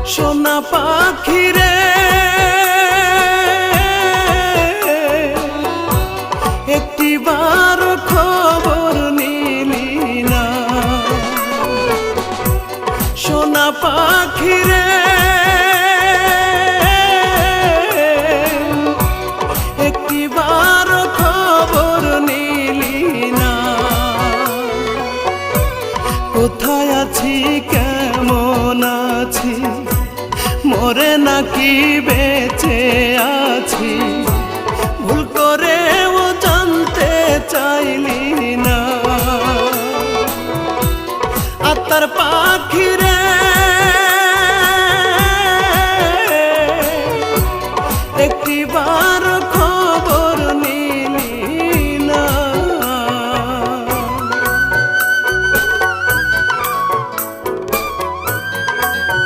সোনা পাখিরে একটিবার খবর নিলি না। সোনা পাখিরে একটিবার খবর নিলি না। কোথায় আছি কেমন আছি, মরে নাকি বেঁচে আছি, ভুল করেও জানতে চাইলি না। আত্মার পাখিরে